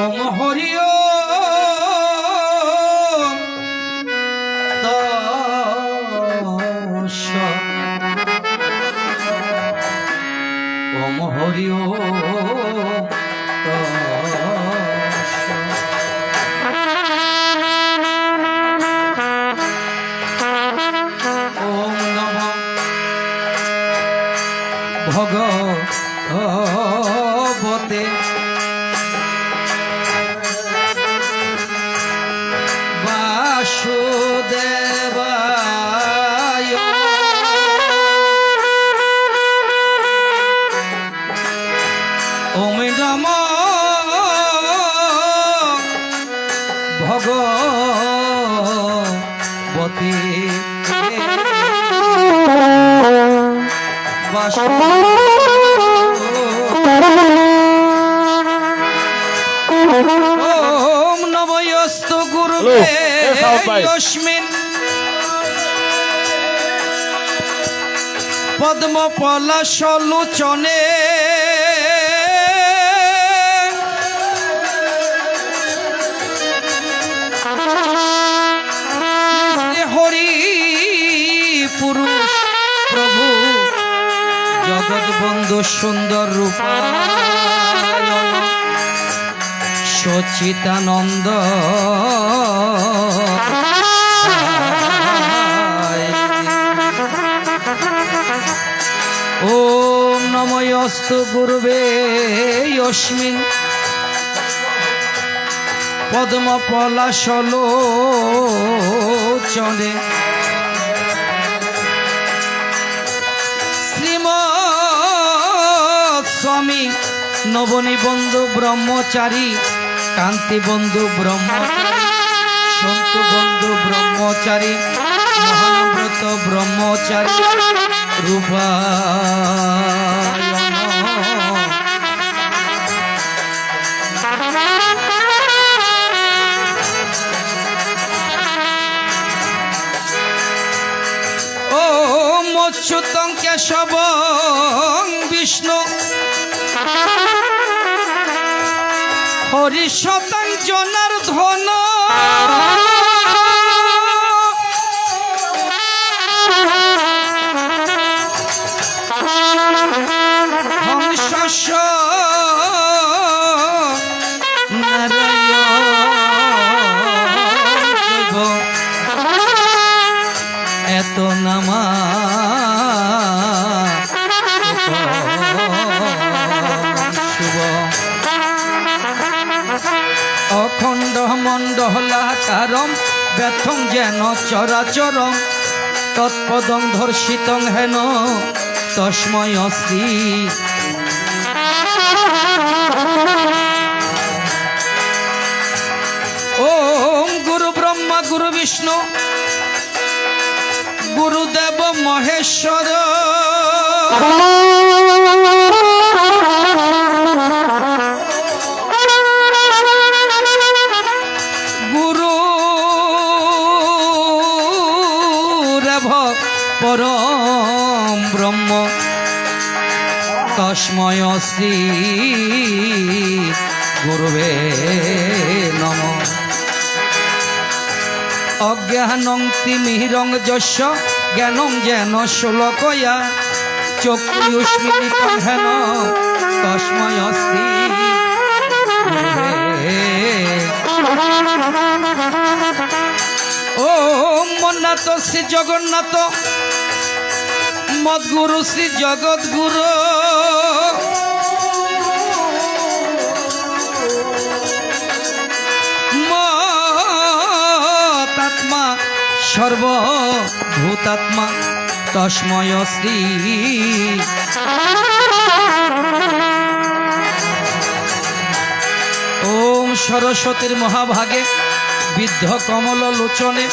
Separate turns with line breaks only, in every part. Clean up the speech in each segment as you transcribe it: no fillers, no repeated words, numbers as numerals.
ওম হরি ওম হরি ওম নম ভগবতে বাসুদেবায় ওম নম ভগবতে ওম নমস্তে গুরুবে যস্মিন পদ্ম পলাশলোচনে হরি পুরুষ প্রভু জগৎ বন্ধু সুন্দর রূপ সচিতানন্দ ওম নমস্তে গুরুবে যস্মিন পদ্ম পলাশলোচনে শ্রীমৎ স্বামী নবনিবন্ধু ব্রহ্মচারী কান্তি বন্ধু ব্রহ্মচারী সন্ত বন্ধু ব্রহ্মচারী মহাব্রত ব্রহ্মচারী রূপায়ণ ওম অচ্যুতং কেশবং বিষ্ণু হরি শতাং জনার্দন হংস নারায়ণ এত নামা শুভ অখণ্ড মণ্ডলাকারম ব্যথং যেন চরাচরম তৎপদং ধর্ষিতং হেন তস্মৈ শ্রী ওম গুরু ব্রহ্মা গুরু বিষ্ণু গুরুদেব মহেশ্বর পরম ব্রহ্ম তস্মৈ শ্রী গুরুবে নমঃ অজ্ঞানং তিমিরং যস্য জ্ঞানং যেন শ্লোকয়া চক্ষুষ্মিলিতং হেন তস্মৈ শ্রী গুরুবে ওম মন্নাথ শ্রী জগন্নাথ মদ্গুরু শ্রী জগৎগুরু মতাত্মা সর্বভূতাত্মা তস্মৈ শ্রী ওম সরস্বতীর মহাভাগে বিদ্ধ কমল লোচনে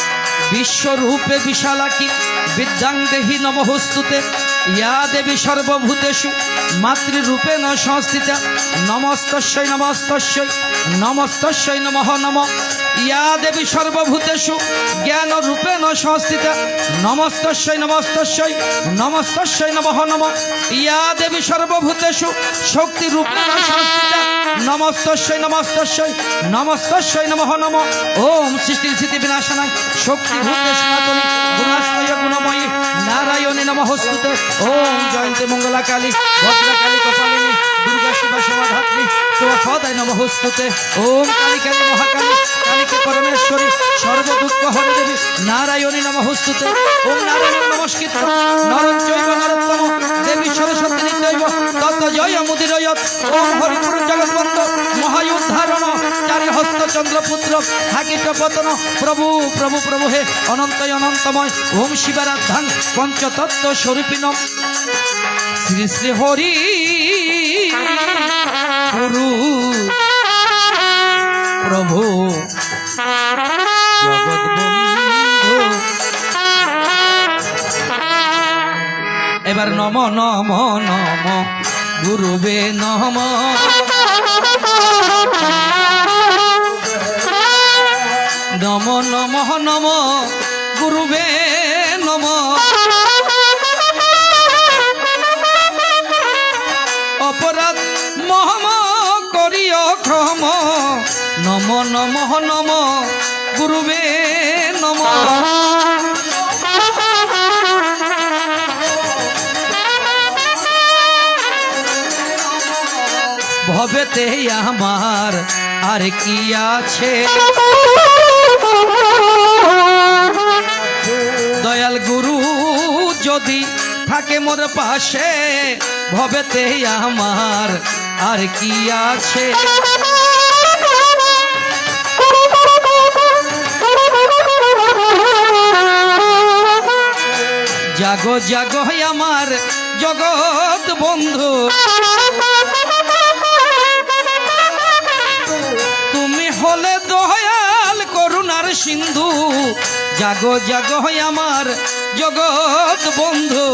বিশ্বরূপে বিশালাকি বিদ্যাং দেহি নমঃস্তুতে ইয়া দেবী সর্বভূতেষু মাতৃরূপেণ সংস্থিতা নমস্তস্যৈ নমস্তস্যৈ নমস্তস্যৈ নমঃ নমঃ ইয়া দেবী সর্বভূতেষু জ্ঞান রূপেণ সংস্থিতা নমস্তস্যৈ নমস্তস্যৈ নমস্তস্যৈ নমঃ নমঃ। ইয়া দেবী সর্বভূতেষু শক্তি রূপেণ সংস্থিতা নমস্তস্যৈ নমস্তস্যৈ নমস্তস্যৈ নমঃ নমঃ। ওম সৃষ্টি স্থিতি বিনাশনায় শক্তি ভূতে সনাতনী গুণাশ্রয় গুণময়ী নারায়ণী নমঃস্তুতে। ওম জয়ন্তী মঙ্গলা কালী ভদ্রকালী কপালিনী দুর্গা শিবা সমাধাত্রী সদায় নমঃস্তুতে। ওম কালী কালী মহাকালী কালীকে পরমেশ্বরী সর্বদুঃখ হরে দেবী নারায়ণী নমঃস্তুতে। ওম নারায়ণ নমস্কৃত নরং চৈব নরোত্তম দেবী সরস্বতী নিত্যৈব তত জয় মুদিরয়ৎ। ওম হরিপুর জগৎবন্ধ মহায়ুদ্ধারণ চারি হস্ত চন্দ্রপুত্র হাকিট পতন প্রভু প্রভু প্রভু হে অনন্তয় অনন্তময়। ওম শিবারাধ্যাং পঞ্চতত্ত্ব স্বরূপিণম শ্রী শ্রী হরি গুরু প্রভু জগৎবন্ধু। এবার নম নম নম গুরুবে নম নম নম নম গুরুবে নম। অপরাধ মহম করিও ক্ষম নম নম নম গুরুবে নম। ভবেতে আমার আর কি আছে দয়াল গুরু যদি থাকে মোর পাশে ভবেতে আমার আর কি আছে। জাগো জাগো আমার জগৎ বন্ধু তুমি হলে দয়াল করুণার সিন্ধু। জাগো জাগো আমার জগৎ বন্ধু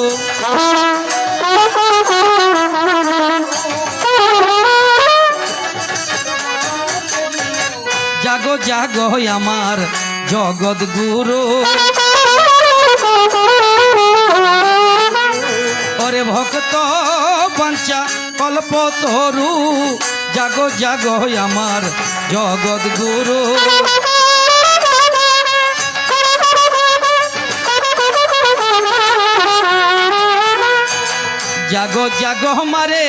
জাগো জাগো আমার জগৎ গুরু। ওরে ভক্ত বাঞ্ছা কল্প তরু জাগো জাগো আমার জগৎ গুরু। জাগো জাগো মারে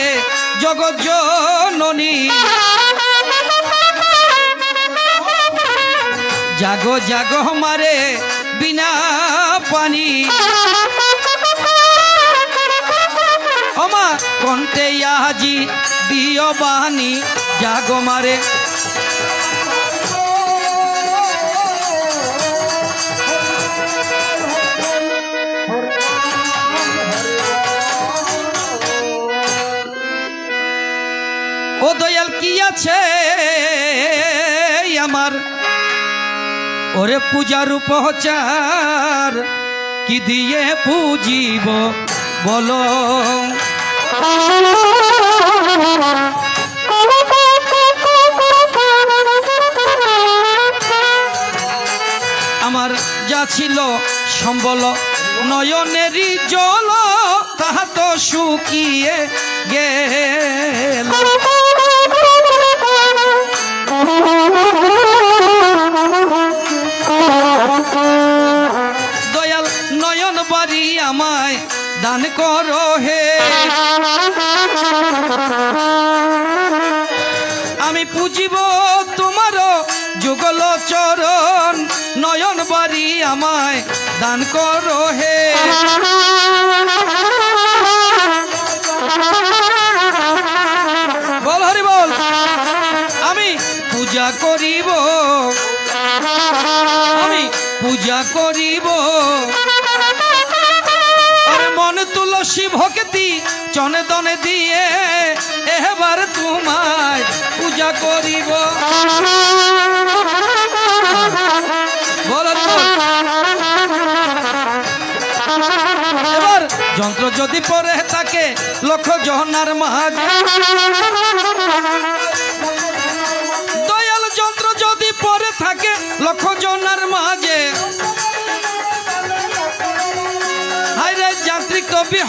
জগৎ জননী জাগো জাগো মারে বিনা পানি ওমা কণ্ঠে আজি দিও বাণী জাগো মারে। ও দয়াল কি আছে আমার ওরে পূজার উপচার কি দিয়ে পুজিব বলো। আমার যা ছিল সম্বল নয়নেরই জল তাহা তো শুকিয়ে গেল। দয়াল নয়ন বাড়ি আমায় দান করো হে আমি পুজিব তোমার যুগল চরণ নয়ন বাড়ি আমায় দান করো হে। বল হরি বল। আমি পূজা করিব আমি পূজা করিব আরে মন তুলসী ভক্তি চনে দনে দিয়ে এবার তোমায় পূজা করিব। এবার যন্ত্র যদি পরে থাকে লক্ষ জহনার মাঝে দয়াল যন্ত্র যদি পরে থাকে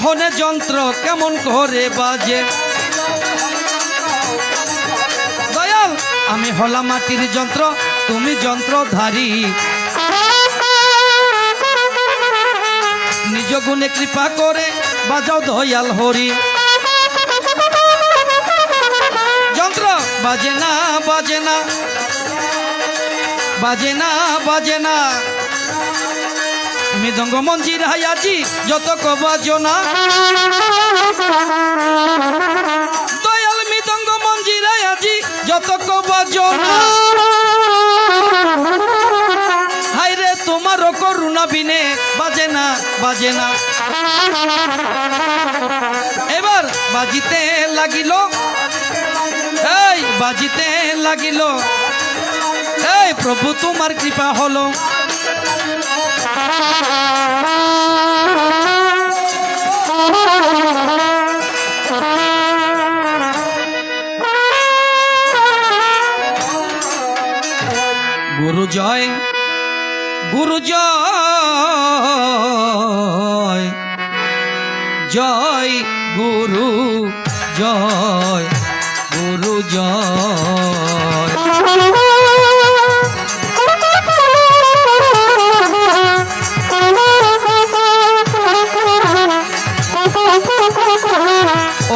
মোহনে যন্ত্র কেমন করে বাজে। দয়াল আমি হলাম মাটির যন্ত্র, তুমি যন্ত্রধারী। নিজ গুণে কৃপা করে বাজাও দয়াল হরি। যন্ত্র বাজে না বাজে না বাজে না বাজে না, মৃদঙ্গ মঞ্জির হায়াজি যত বাজনা। দয়াল মৃদঙ্গ মঞ্জির হায়াজি যত বাজনা। হায়রে তোমার করুণা বিনে বাজে না বাজে না। এবার বাজিতে লাগিল, এই বাজিতে লাগিল, এই প্রভু তোমার কৃপা হলো। গুরু জয়, গুরু জয়, জয় গুরু জয়, গুরু জয়।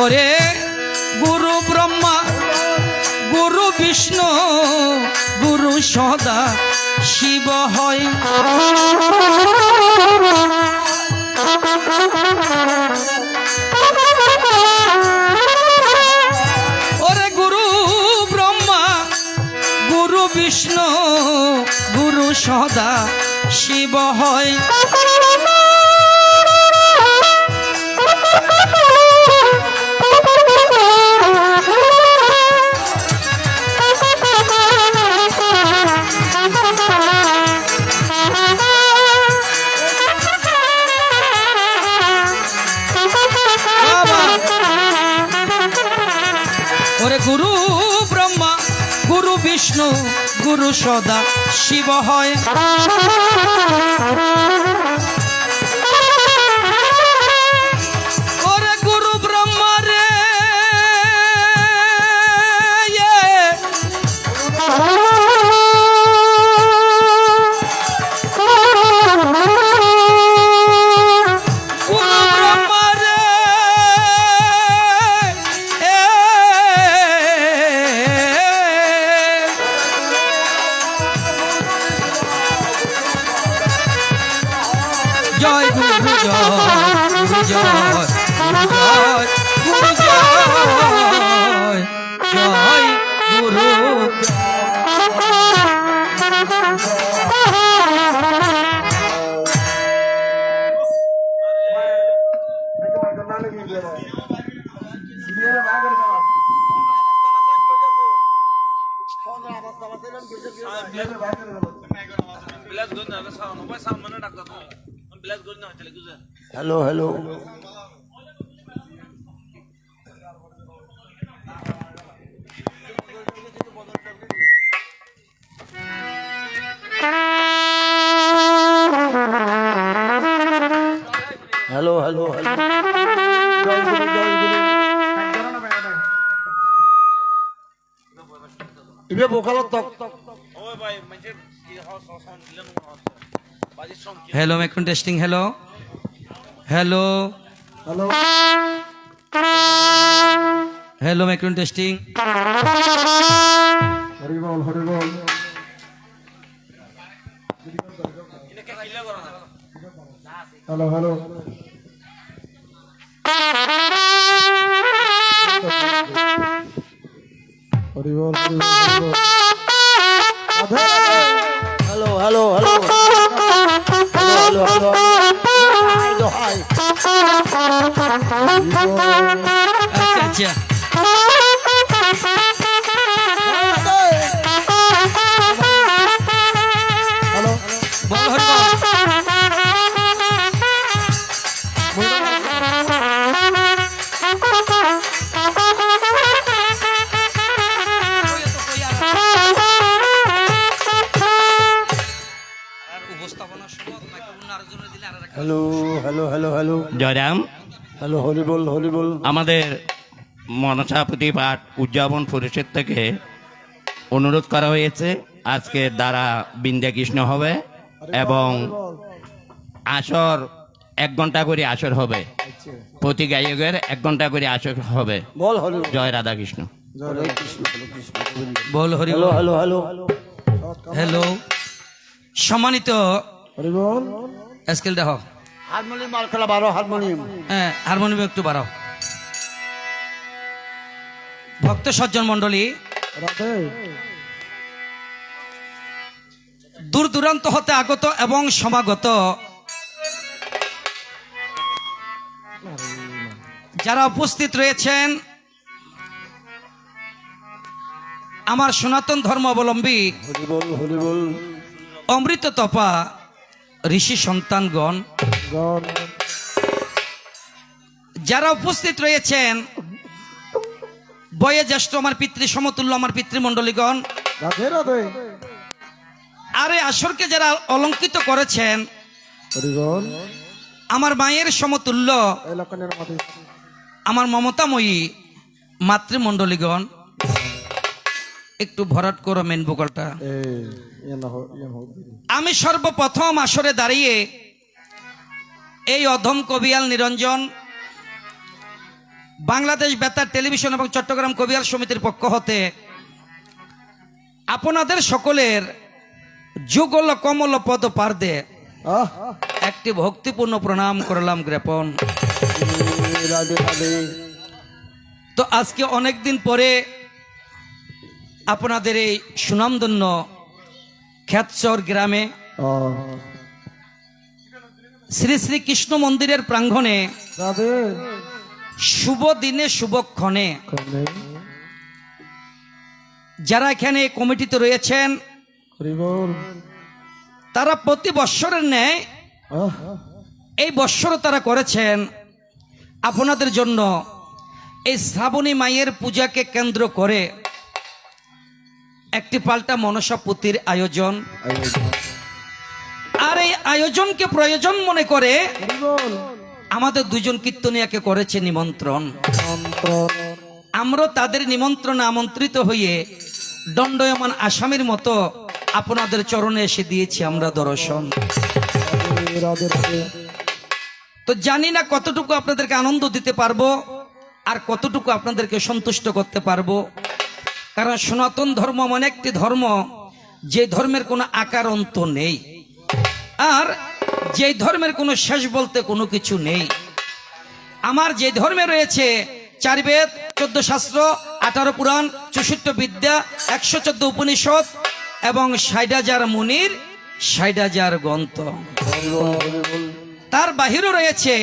ওরে গুরু ব্রহ্মা, গুরু বিষ্ণু, গুরু সদা শিব হয়। ওরে গুরু ব্রহ্মা, গুরু বিষ্ণু, গুরু সদা শিব হয়। ওরে গুরু ব্রহ্মা, গুরু বিষ্ণু, গুরু সদা শিব হয়। ওরে গুরু ব্রহ্মা রে, জয় গুরু জয়, গুরু জয়, গুরু জয়, গুরু জয়, জয় গুরু।
Hello hello hello hello hello इबे बोकालो तक ओए भाई म्हणजे साउंड दिलं बाजी sound
hello microphone testing. Hello hello
hello
hello microphone testing.
Hari बोल हरि बोल हेलो हेलो हरि बोल हरि बोल hello hello hello hello hello hello hi
अच्छा अच्छा
हेलो
बोल हरि बोल।
हेलो हेलो हेलो हेलो
জয়রাম হ্যালো হরিবল হরিবল।
আমাদের মনসা প্রতিপাঠ উদযাপন পরিষদ থেকে অনুরোধ করা হয়েছে আজকে দ্বারা বিন্ধ্যা কৃষ্ণ হবে এবং আসর 1 ঘন্টা করে আসর হবে, প্রতি গায়কের 1 ঘন্টা করে আসর হবে।
বল হরিবল।
জয় রাধা কৃষ্ণ।
হরে কৃষ্ণ হরে কৃষ্ণ গোবিন্দ।
বল হরি
হ্যালো
বল।
হ্যালো হ্যালো
হ্যালো, সম্মানিত
হরিবল।
স্কেল দেখো,
হারমোনিয়াম মাল খেলা 12 হারমোনিয়াম।
হ্যাঁ হারমোনিয়াম একটু বাড়াও। ভক্ত সজ্জন মন্ডলী,
রাধে।
দূর দূরান্ত হতে আগত এবং সমাগত যারা উপস্থিত রয়েছেন, আমার সনাতন ধর্মাবলম্বী
হরিবল হরিবল।
অমৃত তপা ঋষি সন্তানগণ,
গণ
যারা উপস্থিত রয়েছেন, বয়োজ্যেষ্ঠ আমার পিতৃ সমতুল্য আমার পিতৃমণ্ডলীগণ,
রাধে রাধে।
আর এই আসরকে যারা অলঙ্কিত করেছেন,
হরিবল।
আমার মায়ের সমতুল্য
এলাকানের মাঠে
আমার মমতাময়ী মাতৃমণ্ডলীগণ, একটু ভরাট করো মেন ভোকালটা।
এই ইয়ান হো।
আমি সর্বপ্রথম আসরে দাঁড়িয়ে এই অধম কবিয়াল নিরঞ্জন বাংলাদেশ বেতার টেলিভিশন এবং চট্টগ্রাম কবিয়াল সমিতির পক্ষ হতে আপনাদের সকলের যুগল কমল পদ পার্দে
আহ
একটি ভক্তিপূর্ণ প্রণাম করলাম জ্ঞাপন।
রাধে রাধে।
তো আজকে অনেক দিন পরে আপনাদের এই সুনামধন্য খ্যাতচর গ্রামে শ্রী শ্রী কৃষ্ণ মন্দিরের প্রাঙ্গণে
রাধে।
শুভ দিনে শুভক্ষণে
কনে
যারা এখানে কমিটিতে রয়েছেন,
হরিবল।
তারা প্রতি বৎসরের ন্যায়
আহ
এই বৎসরও তারা করেছেন আপনাদের জন্য এই শ্রাবণী মায়ের পূজাকে কেন্দ্র করে একটি পাল্টা মনসা পুতির আয়োজন। আর এই আয়োজনকে প্রয়োজন মনে করে
হরিবল।
আমাদের দুজন কীর্তনিয়াকে করেছে নিমন্ত্রণ।
অন্তর
আমরা তাদের নিমন্ত্রণে আমন্ত্রিত হয়ে দণ্ডয়মান আসামির মতো আপনাদের চরণে এসে দিয়েছি আমরা দর্শন।
রাধে রাধে।
তো জানি না কতটুকু আপনাদেরকে আনন্দ দিতে পারবো আর কতটুকু আপনাদেরকে সন্তুষ্ট করতে পারবো, কারণ সনাতন ধর্ম এমন একটি ধর্ম যে ধর্মের কোনো আকার অন্ত নেই, আর যে ধর্মের কোনো শেষ বলতে কোনো কিছু নেই। আমার যে ধর্মে রয়েছে 4 বেদ, 14 শাস্ত্র, 18 পুরাণ, 64 বিদ্যা, 114 উপনিষদ এবং 60,000 মুনির, 60,000 গ্রন্থ।
হরিবল হরিবল।
তার বাহিরও রয়েছে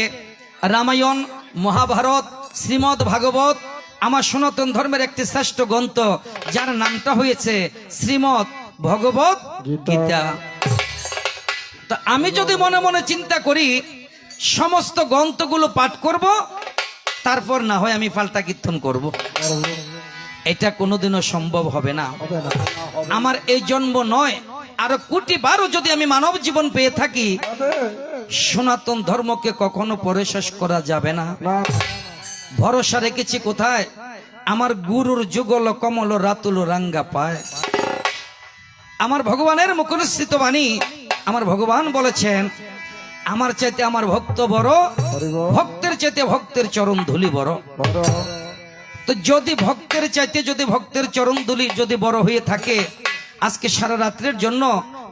রামায়ণ, মহাভারত, শ্রীমদ্ ভাগবত, আমার সনাতন ধর্মের একটি শ্রেষ্ঠ গ্রন্থ যার নামটা হয়েছে শ্রীমদ্ ভগবত গীতা। তো আমি যদি মনে মনে চিন্তা করি সমস্ত গ্রন্থগুলো পাঠ করব, তারপর না হয় আমি পাল্টা কীর্তন করব, এটা কোনোদিনও সম্ভব হবে না।
হবে না।
আমার এই জন্ম নয়, আরো কোটি বারও যদি আমি মানব জীবন পেয়ে থাকি,
রাধে।
সনাতন ধর্মকে কখনো পরে শেষ করা যাবে না।
না
ভরসা রেখেছি কোথায়? আমার গুরুর যুগল কমল রাতুল রাঙ্গা পায়। আমার ভগবানের মুখনিসৃত বাণী, আমার ভগবান বলেছেন আমার চাইতে আমার ভক্ত বড়,
হরিবল।
ভক্তের চাইতে ভক্তের চরণ ধুলি বড়।
বড়
তো যদি ভক্তের চাইতে যদি ভক্তের চরণ ধুলি যদি বড় হয়ে থাকে, আজকে সারা রাত্রের জন্য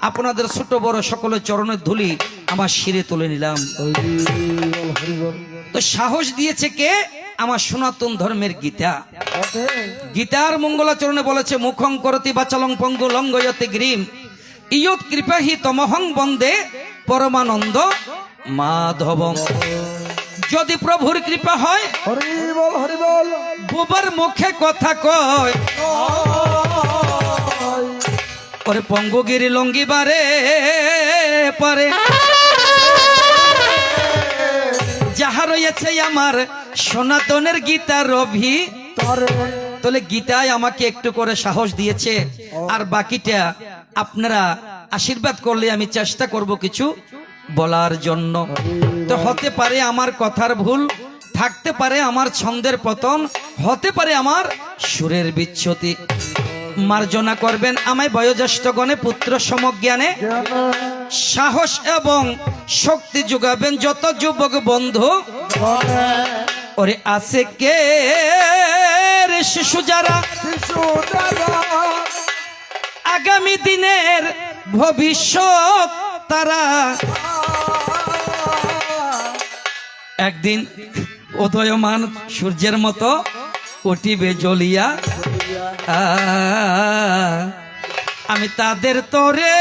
আপনাদের ছোট বড় সকলের চরণের ধুলি আমার শিরে তুলে নিলাম।
হরিবল হরিবল।
তো সাহস দিয়েছে কে? আমার সনাতন ধর্মের গীতা।
রাধে।
গীতার মঙ্গলাচরণে বলেছে মুখং করতি বাচালং পঙ্গু লঙ্গয়তে গ্রীম ইয়ৎ কৃপাহি তমহং বন্দে পরমানন্দ মাধবম। যদি প্রভুর কৃপা হয়,
হরিবল হরিবল।
বুবার মুখে কথা কয়, ওরে পঙ্গুগিরি লঙ্গিবারে পারে, যাহা রয়েছে আমার সনাতনের গীতার অভি। তাহলে গীতায় আমাকে একটু করে সাহস দিয়েছে, আর বাকিটা আপনারা আশীর্বাদ করলে আমি চেষ্টা করব কিছু বলার জন্য। তো হতে পারে আমার কথার ভুল, থাকতে পারে আমার ছন্দের পতন, হতে পারে আমার সুরের বিচ্যুতি। মার্জনা করবেন আমায় বয়োজ্যেষ্ঠগণে, পুত্র সমজ্ঞানে সাহস এবং শক্তি যোগাবেন যত যুবক বন্ধু। ওরে আছে কে রে শিশু যারা আগামী দিনের ভবিষ্যৎ তারা, একদিন উদয়মান সূর্যের মতো উঠিবে জ্বলিয়া। আমি তাদের তরে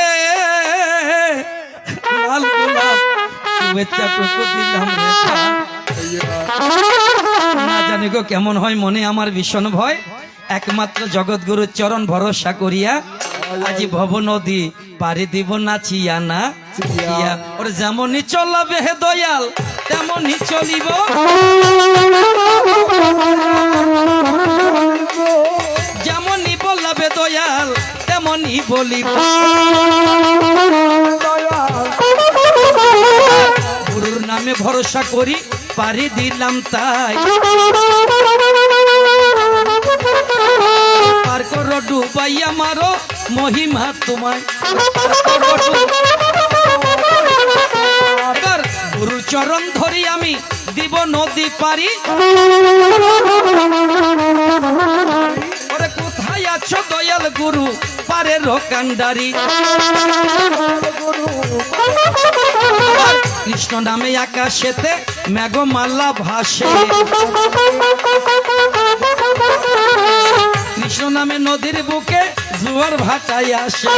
লাল গোলাপ শুভেচ্ছা টুকু দিলাম রে প্রাণ। না জানি গো কেমন হয়, মনে আমার ভীষণ ভয়। একমাত্র জগৎগুরুর চরণ ভরসা করিয়া আজি ভব নদী পারি দিব নাচিয়া না চিয়া। ওর যেমনই চলাবে হে দয়াল তেমনই চলিব, যেমনই বলাবে দয়াল তেমনই বলিব। গুরুর নামে ভরসা করি পারি দিলাম তাই, পার করো ডুবাই আমারও মহিমা তোমায়। এবার গুরুর চরণ ধরি আমি দিব নদী পারি। ওরে কোথায় আছো দয়াল গুরু পারের কান্ডারি। কৃষ্ণ নামে আকাশেতে মেঘমালা ভাসে, কৃষ্ণ নামে নদীর বুকে জোয়ার ভাটাই আসে।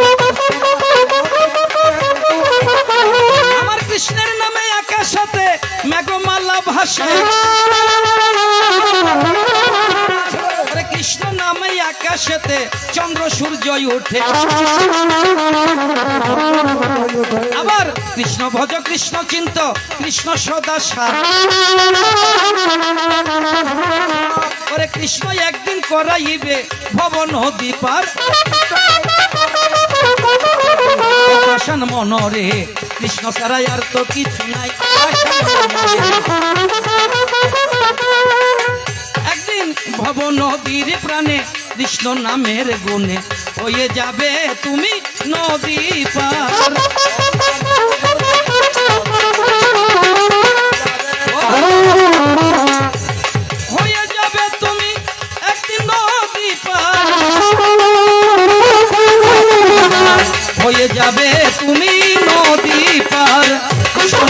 আমার কৃষ্ণের নামে আকাশেতে মেঘমালা ভাসে, কৃষ্ণ নামে আকাশেতে চন্দ্র সূর্য ওঠে। আবার কৃষ্ণ ভজ কৃষ্ণ চিন্ত কৃষ্ণ সদা সার। ওরে কৃষ্ণ একদিন করাইবে ভব নদী পার। আশান মনরে কৃষ্ণ ছাড়া আর তো কিছু নাই। একদিন ভব নদীর প্রাণে কৃষ্ণ নামের গুণে হয়ে যাবে তুমি নদী পার। হয়ে যাবে তুমি একদিন নদী পার, হয়ে যাবে তুমি নদী পার। কৃষ্ণ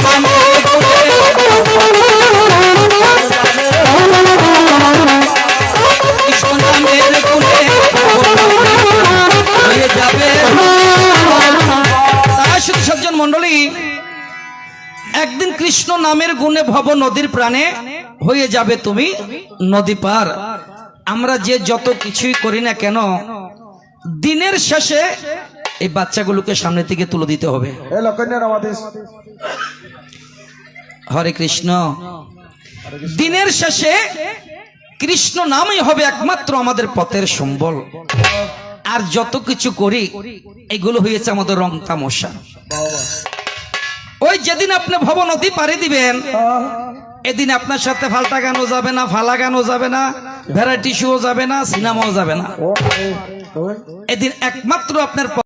নামের গুণে হয়ে যাবে। তাই শুধু সজ্জন মন্ডলী, একদিন কৃষ্ণ নামের গুণে ভব নদীর প্রাণে হয়ে যাবে তুমি নদী পার। আমরা যে যত কিছুই করি না কেন, দিনের শেষে এই বাচ্চাগুলোকে সামনে থেকে তুলে দিতে হবে। হরে কৃষ্ণ। দিনের শেষে কৃষ্ণ নামই হবে একমাত্র আমাদের পথের সম্বল। আর যত কিছু করি এগুলো হয়েছে আমাদের রং তামসা। ওই যেদিন আপনি ভব নদী পাড়ি দিবেন, এদিন আপনার সাথে ফাল্টা গানও যাবে না, ফালা গানও যাবে না, ভ্যারাইটি শোও যাবে না, সিনেমাও যাবে না। এদিন একমাত্র আপনার